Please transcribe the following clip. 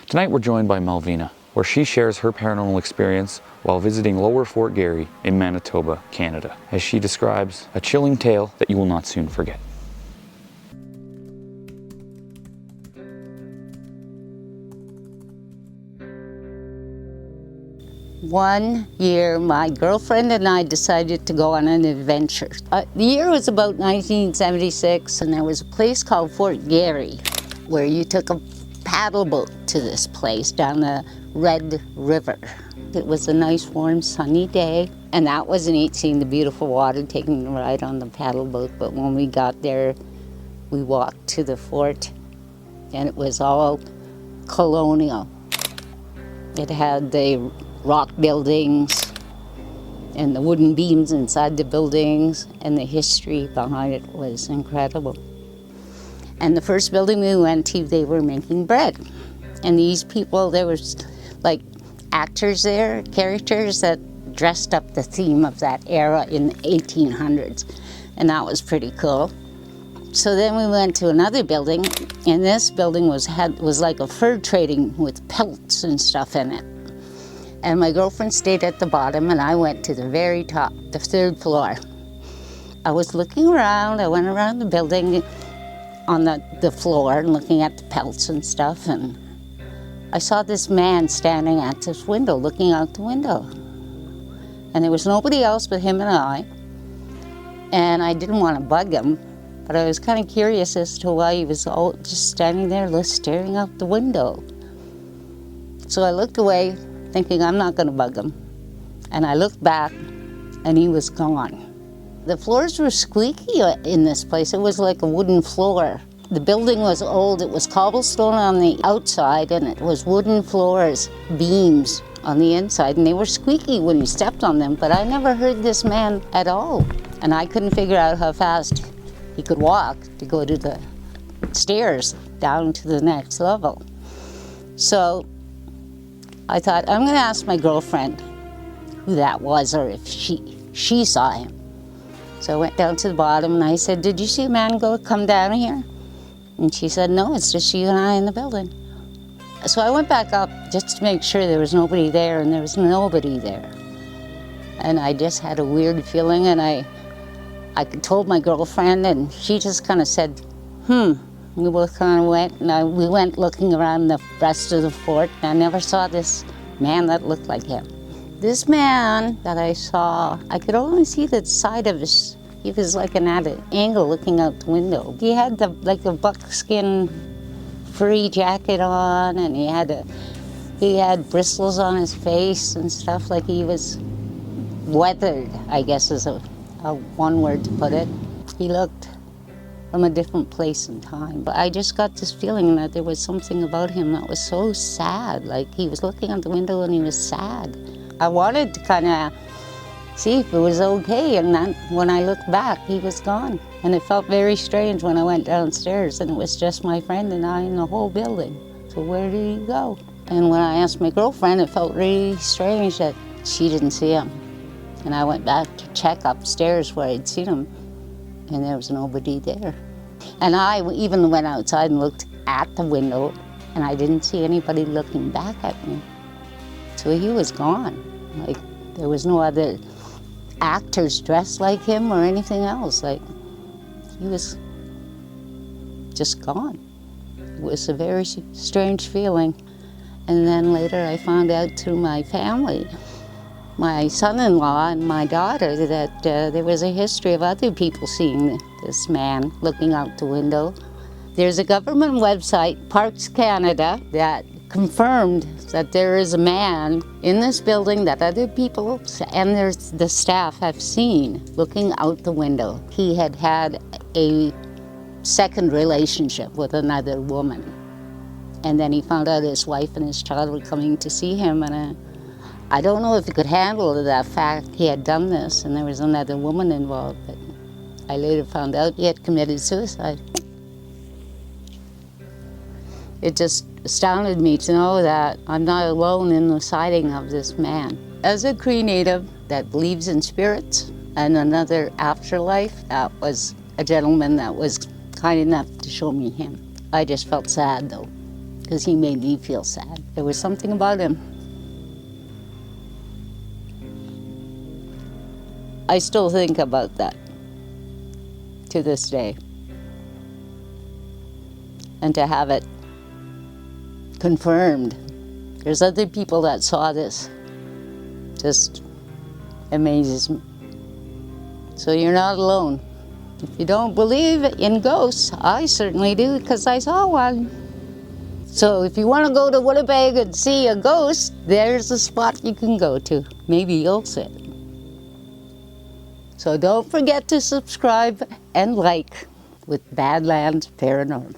Tonight we're joined by Malvina, where she shares her paranormal experience while visiting Lower Fort Garry in Manitoba, Canada, as she describes a chilling tale that you will not soon forget. One year, my girlfriend and I decided to go on an adventure. The year was about 1976, and there was a place called Fort Garry, where you took a paddle boat to this place down the Red River. It was a nice, warm, sunny day, and that was neat, seeing the beautiful water, taking a ride on the paddle boat. But when we got there, we walked to the fort, and it was all colonial. It had the rock buildings and the wooden beams inside the buildings, and the history behind it was incredible. And the first building we went to, they were making bread. And these people, there was like actors there, characters that dressed up the theme of that era in the 1800s. And that was pretty cool. So then we went to another building, and this building was like a fur trading with pelts and stuff in it. And my girlfriend stayed at the bottom, and I went to the very top, the third floor. I was looking around, I went around the building on the floor and looking at the pelts and stuff, and I saw this man standing at this window, looking out the window. And there was nobody else but him and I. And I didn't want to bug him, but I was kind of curious as to why he was just standing there staring out the window. So I looked away, thinking I'm not going to bug him. And I looked back, and he was gone. The floors were squeaky in this place. It was like a wooden floor. The building was old. It was cobblestone on the outside, and it was wooden floors, beams on the inside, and they were squeaky when you stepped on them, but I never heard this man at all. And I couldn't figure out how fast he could walk to go to the stairs down to the next level. So I thought, I'm going to ask my girlfriend who that was, or if she saw him. So I went down to the bottom, and I said, did you see a man come down here? And she said, no, it's just you and I in the building. So I went back up just to make sure there was nobody there, and there was nobody there. And I just had a weird feeling, and I told my girlfriend, and she just kind of said, We both kind of went, and we went looking around the rest of the fort, and I never saw this man that looked like him. This man that I saw, I could only see the side of his, he was like at an angle looking out the window. He had like a buckskin furry jacket on, and he had bristles on his face and stuff, like he was weathered, I guess is a one word to put it. He looked from a different place and time, but I just got this feeling that there was something about him that was so sad, like he was looking out the window and he was sad. I wanted to kind of see if it was okay, and then when I looked back, he was gone. And it felt very strange when I went downstairs, and it was just my friend and I in the whole building. So where did he go? And when I asked my girlfriend, it felt really strange that she didn't see him. And I went back to check upstairs where I'd seen him, and there was nobody there. And I even went outside and looked at the window, and I didn't see anybody looking back at me. So he was gone. Like, there was no other actors dressed like him or anything else. Like, he was just gone. It was a very strange feeling. And then later I found out through my family, my son-in-law and my daughter, that there was a history of other people seeing this man looking out the window. There's a government website, Parks Canada, that confirmed that there is a man in this building that other people and the staff have seen looking out the window. He had had a second relationship with another woman. And then he found out his wife and his child were coming to see him, and I don't know if he could handle that fact he had done this and there was another woman involved, but I later found out he had committed suicide. It just astounded me to know that I'm not alone in the sighting of this man. As a Cree Native that believes in spirits and another afterlife, that was a gentleman that was kind enough to show me him. I just felt sad though. because he made me feel sad. There was something about him. I still think about that to this day. And to have it confirmed. There's other people that saw this. Just amazes me. So you're not alone. If you don't believe in ghosts, I certainly do because I saw one. So if you want to go to Winnipeg and see a ghost, there's a spot you can go to. Maybe you'll see it. So don't forget to subscribe and like with Badlands Paranormal.